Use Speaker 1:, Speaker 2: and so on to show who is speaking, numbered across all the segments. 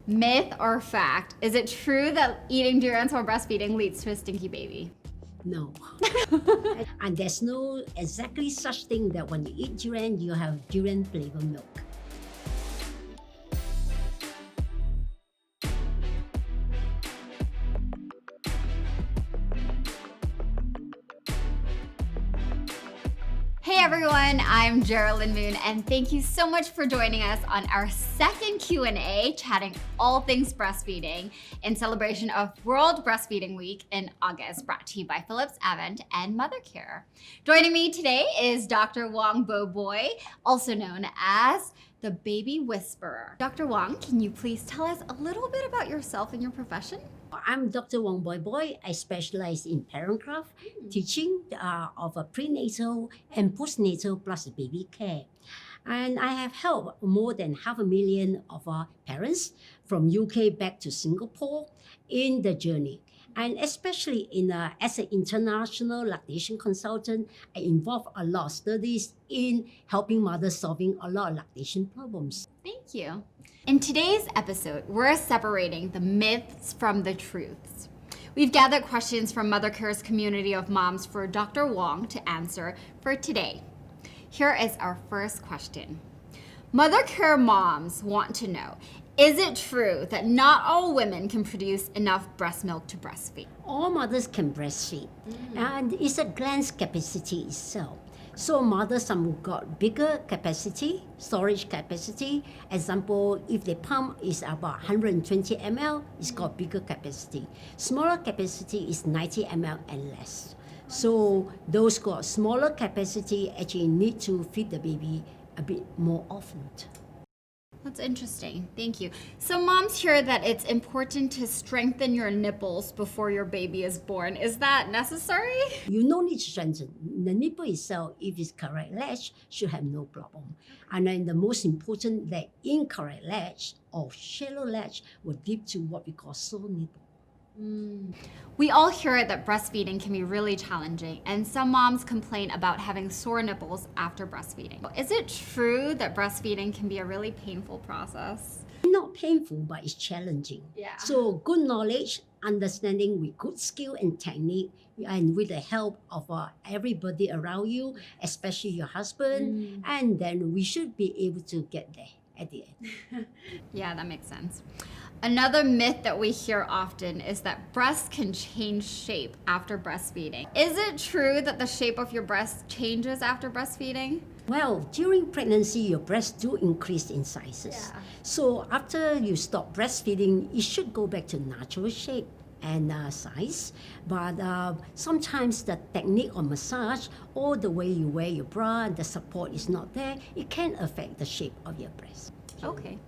Speaker 1: Myth or fact? Is it true that eating durians while breastfeeding leads to a stinky baby?
Speaker 2: No. And there's no exactly such thing that when you eat durian, you have durian flavored milk.
Speaker 1: Hey everyone, I'm Jerilyn Moon, and thank you so much for joining us on our second Q&A, chatting all things breastfeeding in celebration of World Breastfeeding Week in August, brought to you by Philips Avent and Mothercare. Joining me today is Dr. Wong Boy, also known as the Baby Whisperer. Dr. Wong, can you please tell us a little bit about yourself and your profession?
Speaker 2: I'm Dr. Wong Boy. I specialize in parentcraft, teaching of a prenatal and postnatal plus baby care. And I have helped more than 500,000 of our parents from UK back to Singapore in the journey. And especially as an international lactation consultant, I involve a lot of studies in helping mothers solving a lot of lactation problems.
Speaker 1: Thank you. In today's episode, we're separating the myths from the truths. We've gathered questions from Mothercare's community of moms for Dr. Wong to answer for today. Here is our first question. Mothercare moms want to know, is it true that not all women can produce enough breast milk to breastfeed?
Speaker 2: All mothers can breastfeed, and it's a gland's capacity itself. So mothers, some got bigger capacity, storage capacity. Example, if the pump is about 120 ml, it's got bigger capacity. Smaller capacity is 90 ml and less. So those got smaller capacity actually need to feed the baby a bit more often.
Speaker 1: That's interesting. Thank you. So moms hear that it's important to strengthen your nipples before your baby is born. Is that necessary?
Speaker 2: You no need to strengthen. The nipple itself, if it's correct latch, should have no problem. And then the most important, that incorrect latch or shallow latch will lead to what we call sore nipple.
Speaker 1: We all hear that breastfeeding can be really challenging, and some moms complain about having sore nipples after breastfeeding. Is it true that breastfeeding can be a really painful process?
Speaker 2: Not painful, but it's challenging.
Speaker 1: Yeah.
Speaker 2: So good knowledge, understanding with good skill and technique, and with the help of everybody around you, especially your husband, and then we should be able to get there at the end.
Speaker 1: Yeah, that makes sense. Another myth that we hear often is that breasts can change shape after breastfeeding. Is it true that the shape of your breast changes after breastfeeding?
Speaker 2: Well, during pregnancy, your breasts do increase in sizes.
Speaker 1: Yeah.
Speaker 2: So after you stop breastfeeding, it should go back to natural shape and size. But sometimes the technique of massage or the way you wear your bra and the support is not there, it can affect the shape of your breast.
Speaker 1: Okay.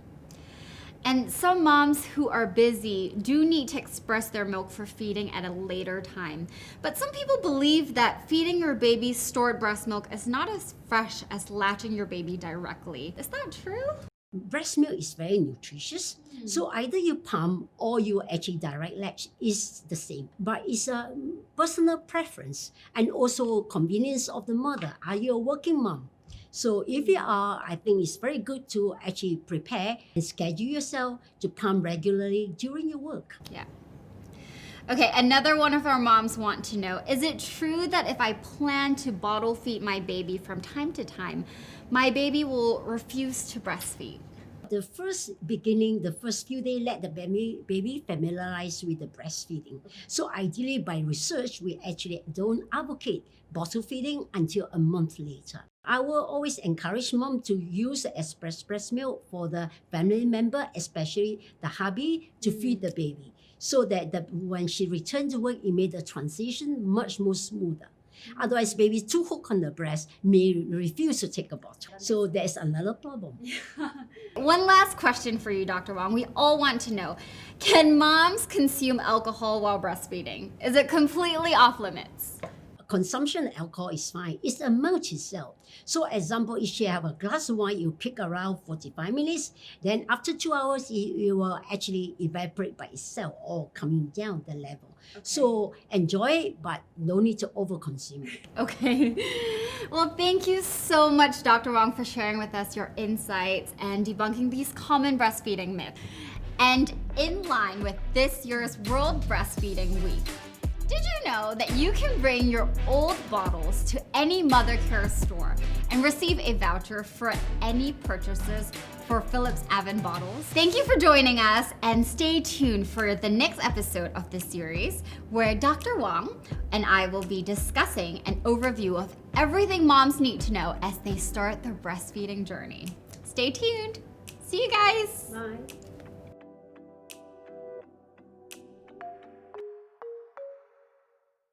Speaker 1: And some moms who are busy do need to express their milk for feeding at a later time. But some people believe that feeding your baby stored breast milk is not as fresh as latching your baby directly. Is that true?
Speaker 2: Breast milk is very nutritious. So either you pump or you actually direct latch is the same. But it's a personal preference and also convenience of the mother. Are you a working mom? So if you are, I think it's very good to actually prepare and schedule yourself to pump regularly during your work.
Speaker 1: Yeah. Okay, another one of our moms want to know, is it true that if I plan to bottle feed my baby from time to time, my baby will refuse to breastfeed?
Speaker 2: The first beginning, the first few days, let the baby familiarize with the breastfeeding. So ideally, by research, we actually don't advocate bottle feeding until a month later. I will always encourage mom to use the express breast milk for the family member, especially the hubby, to feed the baby, so that when she returns to work, it made the transition much more smoother. Otherwise, baby too hooked on the breast may refuse to take a bottle. So there's another problem.
Speaker 1: One last question for you, Dr. Wong. We all want to know, can moms consume alcohol while breastfeeding? Is it completely off limits?
Speaker 2: Consumption of alcohol is fine. It's the amount itself. So example, if you have a glass of wine, you pick around 45 minutes. Then after 2 hours, it will actually evaporate by itself or coming down the level. Okay. So enjoy it, but no need to overconsume it.
Speaker 1: Okay. Well, thank you so much, Dr. Wong, for sharing with us your insights and debunking these common breastfeeding myths. And in line with this year's World Breastfeeding Week, did you know that you can bring your old bottles to any mother care store and receive a voucher for any purchases for Philips Avon bottles? Thank you for joining us, and stay tuned for the next episode of this series where Dr. Wong and I will be discussing an overview of everything moms need to know as they start their breastfeeding journey. Stay tuned. See you guys.
Speaker 2: Bye.